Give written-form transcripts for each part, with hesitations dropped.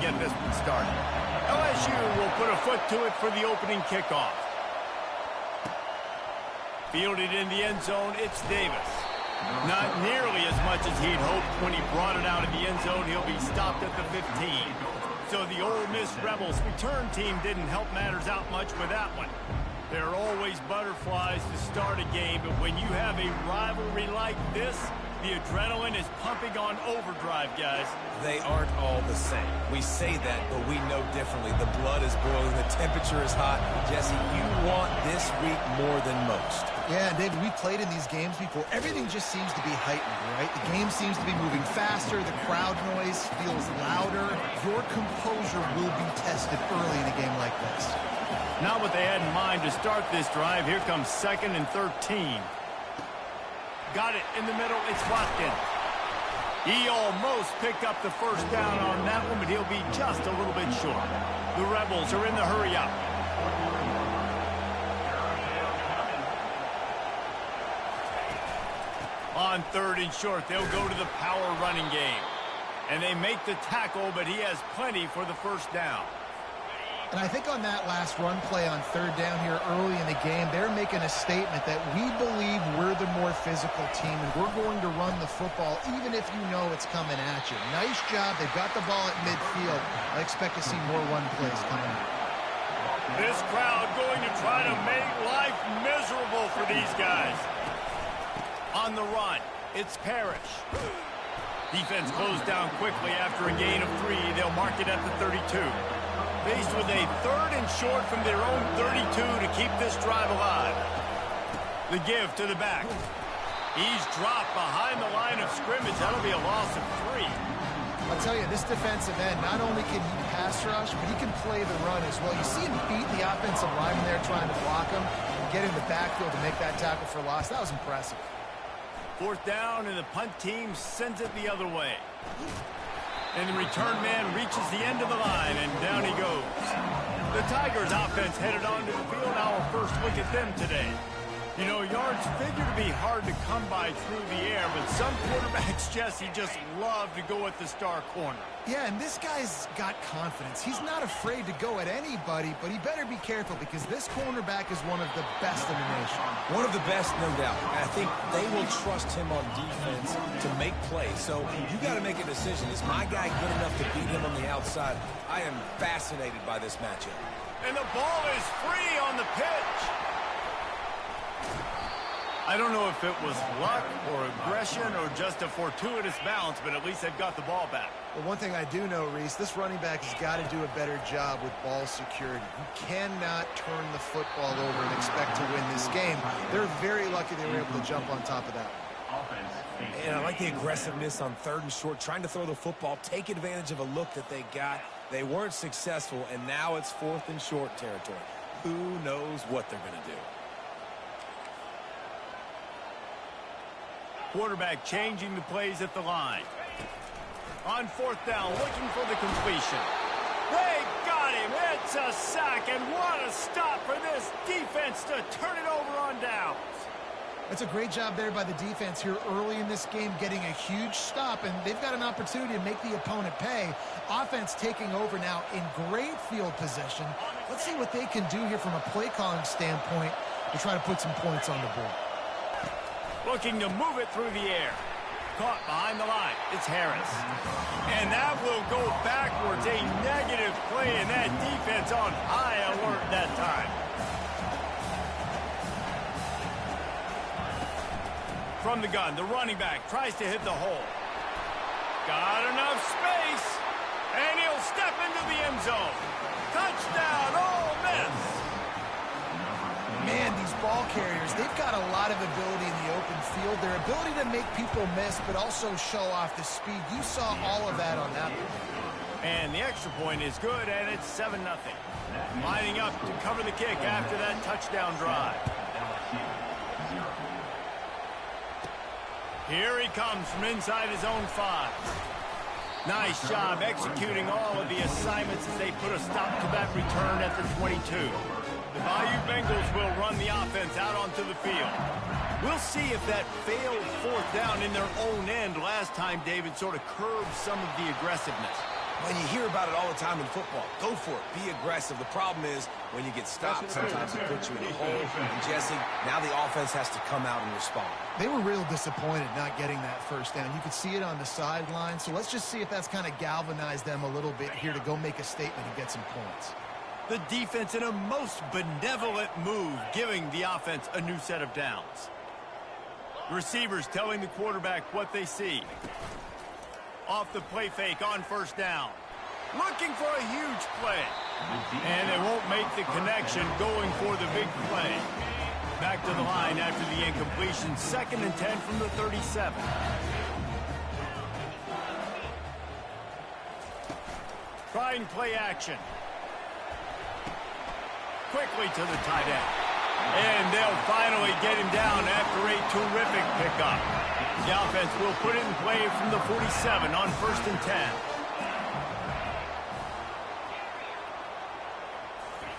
get this one started. LSU will put a foot to it for the opening kickoff. Fielded in the end zone, it's Davis. Not nearly as much as he'd hoped when he brought it out of the end zone. He'll be stopped at the 15. So the Ole Miss Rebels return team didn't help matters out much with that one. There are always butterflies to start a game, but when you have a rivalry like this, the adrenaline is pumping on overdrive, guys. They aren't all the same. We say that, but we know differently. The blood is boiling. The temperature is hot. Jesse, you want this week more than most. Yeah, David, we played in these games before. Everything just seems to be heightened, right? The game seems to be moving faster. The crowd noise feels louder. Your composure will be tested early in a game like this. Not what they had in mind to start this drive. Here comes 2nd and 13. Got it in the middle. It's Watkins. He almost picked up the first down on that one, but he'll be just a little bit short. The Rebels are in the hurry up. On 3rd and short, they'll go to the power running game. And they make the tackle, but he has plenty for the first down. And I think on that last run play on 3rd down here early in the game, they're making a statement that we believe we're the more physical team and we're going to run the football even if you know it's coming at you. Nice job. They've got the ball at midfield. I expect to see more run plays coming up. This crowd going to try to make life miserable for these guys. On the run, it's Parrish. Defense closed down quickly after a gain of 3. They'll mark it at the 32. Faced with a 3rd and short from their own 32 to keep this drive alive. The give to the back. He's dropped behind the line of scrimmage. That'll be a loss of 3. I'll tell you, this defensive end, not only can he pass rush, but he can play the run as well. You see him beat the offensive lineman there trying to block him and get in the backfield to make that tackle for loss. That was impressive. 4th down, and the punt team sends it the other way. And the return man reaches the end of the line, and down he goes. The Tigers offense headed onto the field. Our first look at them today. You know, yards figure to be hard to come by through the air, but some quarterbacks, Jesse, just love to go at the star corner. Yeah, and this guy's got confidence. He's not afraid to go at anybody, but he better be careful because this cornerback is one of the best in the nation. One of the best, no doubt. I think they will trust him on defense to make plays. So you got to make a decision. Is my guy good enough to beat him on the outside? I am fascinated by this matchup. And the ball is free on the pitch. I don't know if it was luck or aggression or just a fortuitous bounce, but at least they've got the ball back. Well, one thing I do know, Reese, this running back has got to do a better job with ball security. You cannot turn the football over and expect to win this game. They're very lucky they were able to jump on top of that. And I like the aggressiveness on 3rd and short, trying to throw the football, take advantage of a look that they got. They weren't successful, and now it's 4th and short territory. Who knows what they're going to do? Quarterback changing the plays at the line. On 4th down, looking for the completion. They got him. It's a sack, and what a stop for this defense to turn it over on downs. That's a great job there by the defense here early in this game, getting a huge stop, and they've got an opportunity to make the opponent pay. Offense taking over now in great field position. Let's see what they can do here from a play calling standpoint to try to put some points on the board. Looking to move it through the air. Caught behind the line. It's Harris. And that will go backwards. A negative play, and that defense on high alert that time. From the gun, the running back tries to hit the hole. Got enough space. And he'll step into the end zone. Touchdown, Ole Miss. Man, these ball carriers, they've got a lot of ability in the open field. Their ability to make people miss, but also show off the speed. You saw all of that on that one. And the extra point is good, and it's 7-0. Lining up to cover the kick after that touchdown drive. Here he comes from inside his own 5. Nice job executing all of the assignments as they put a stop to that return at the 22. The Bayou Bengals will run the offense out onto the field. We'll see if that failed 4th down in their own end last time, David, sort of curbed some of the aggressiveness. When you hear about it all the time in football, go for it. Be aggressive. The problem is when you get stopped, sometimes it puts you in a hole. And, Jesse, now the offense has to come out and respond. They were real disappointed not getting that first down. You could see it on the sideline. So let's just see if that's kind of galvanized them a little bit here to go make a statement and get some points. The defense in a most benevolent move, giving the offense a new set of downs. Receivers telling the quarterback what they see. Off the play fake on first down. Looking for a huge play. And they won't make the connection going for the big play. Back to the line after the incompletion. 2nd and 10 from the 37. Trying play action. Quickly to the tight end. And they'll finally get him down after a terrific pickup. The offense will put it in play from the 47 on 1st and 10.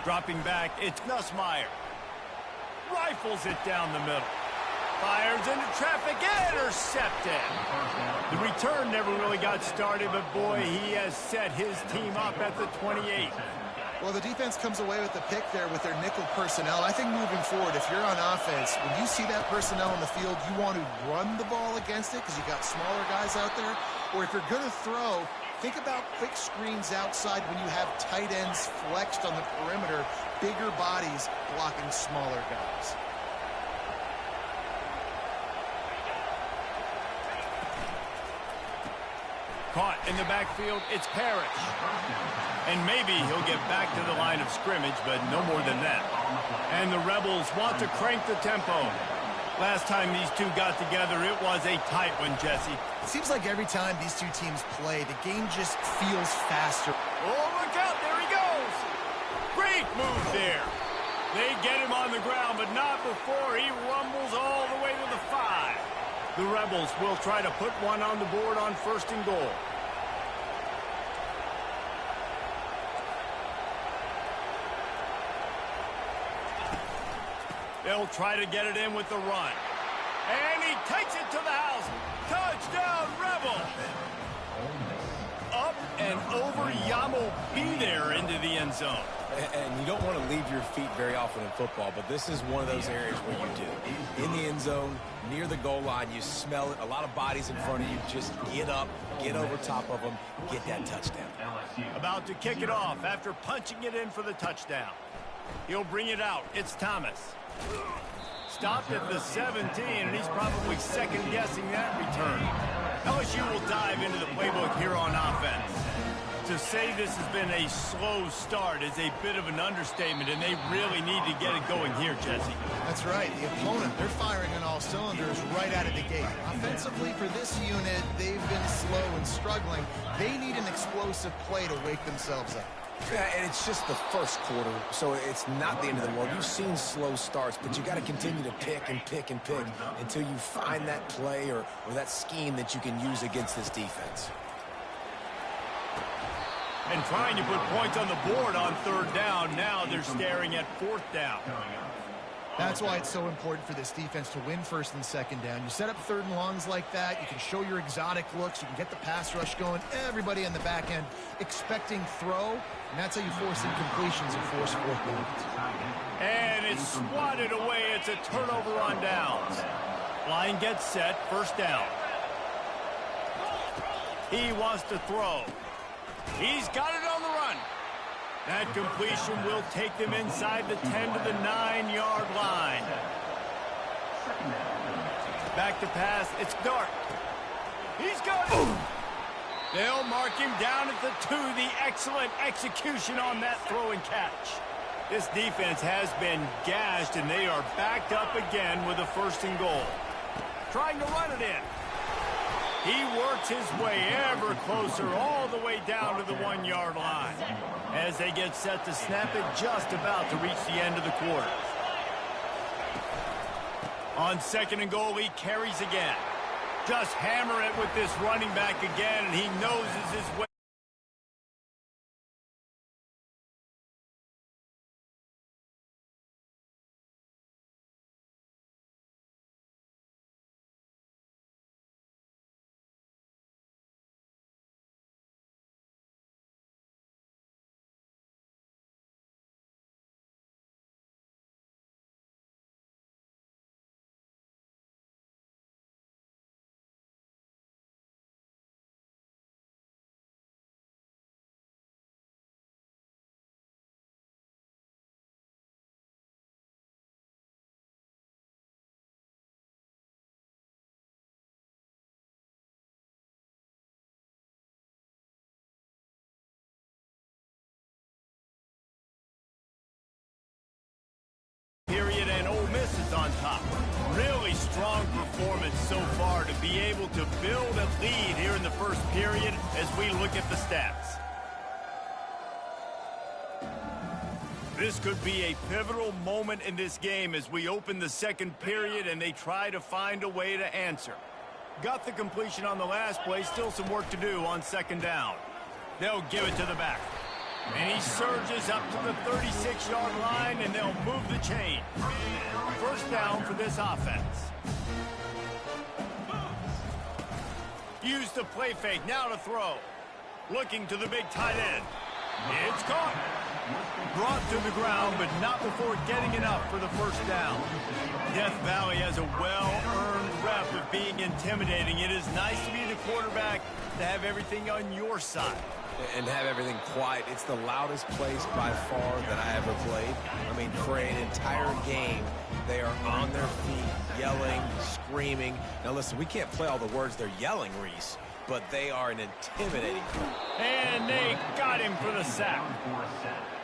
Dropping back, it's Nussmeier. Rifles it down the middle. Fires into traffic, intercepted. The return never really got started, but boy, he has set his team up at the 28. Well, the defense comes away with the pick there with their nickel personnel. I think moving forward, if you're on offense, when you see that personnel in the field, you want to run the ball against it because you got smaller guys out there. Or if you're going to throw, think about quick screens outside when you have tight ends flexed on the perimeter, bigger bodies blocking smaller guys. Caught in the backfield, it's Parrish. And maybe he'll get back to the line of scrimmage, but no more than that. And the Rebels want to crank the tempo. Last time these two got together, it was a tight one, Jesse. It seems like every time these two teams play, the game just feels faster. Oh, look out, there he goes. Great move there. They get him on the ground, but not before he rumbles all the way to the 5. The Rebels will try to put one on the board on 1st and goal. They'll try to get it in with the run. And he takes it to the house. Touchdown, Rebel. Up and over, Yamo be there into the end zone. And you don't want to leave your feet very often in football, but this is one of those areas where you do. In the end zone, near the goal line, you smell it. A lot of bodies in front of you. Just get up, get over top of them, get that touchdown. About to kick it off after punching it in for the touchdown. He'll bring it out. It's Thomas. Stopped at the 17, and he's probably second-guessing that return. LSU will dive into the playbook here on offense. To say this has been a slow start is a bit of an understatement, and they really need to get it going here, Jesse. That's right. The opponent, they're firing on all cylinders right out of the gate. Offensively, for this unit, they've been slow and struggling. They need an explosive play to wake themselves up. Yeah, and it's just the first quarter, so it's not the end of the world. You've seen slow starts, but you got to continue to pick and pick and pick until you find that play or that scheme that you can use against this defense. And trying to put points on the board on 3rd down. Now they're staring at 4th down. That's why it's so important for this defense to win 1st and 2nd down. You set up 3rd and longs like that. You can show your exotic looks. You can get the pass rush going. Everybody in the back end expecting throw. And that's how you force incompletions and force 4th downs. And it's swatted away. It's a turnover on downs. Line gets set. 1st down. He wants to throw. He's got it on the run. That completion will take them inside the 10 to the 9-yard line. Back to pass. It's Dart. He's got it. They'll mark him down at the 2. The excellent execution on that throw and catch. This defense has been gashed, and they are backed up again with a 1st and goal. Trying to run it in. He works his way ever closer all the way down to the 1-yard line as they get set to snap it just about to reach the end of the quarter. On 2nd and goal, he carries again. Just hammer it with this running back again, and he noses his way. so far to be able to build a lead here in the first period as we look at the stats. This could be a pivotal moment in this game as we open the second period and they try to find a way to answer. Got the completion on the last play, still some work to do on second down. They'll give it to the back. And he surges up to the 36-yard line, and they'll move the chain. First down for this offense. Use the play fake, now to throw. Looking to the big tight end. It's caught. Brought to the ground, but not before getting enough for the first down. Death Valley has a well-earned rep of being intimidating. It is nice to be the quarterback, to have everything on your side. And have everything quiet. It's the loudest place by far that I ever played. I mean, for an entire game, they are on their feet, yelling, screaming. Now, listen, we can't play all the words they're yelling, Reese, but they are an intimidating group. And they got him for the sack.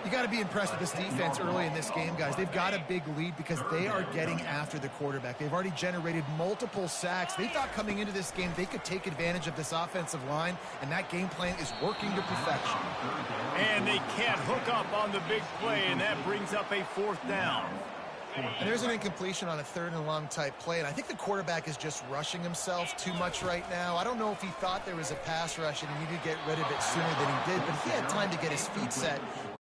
You got to be impressed with this defense early in this game, guys. They've got a big lead because they are getting after the quarterback. They've already generated multiple sacks. They thought coming into this game they could take advantage of this offensive line, and that game plan is working to perfection. And they can't hook up on the big play, and that brings up a fourth down. And there's an incompletion on a third and long type play, and I think the quarterback is just rushing himself too much right now. I don't know if he thought there was a pass rush and he needed to get rid of it sooner than he did, but he had time to get his feet set.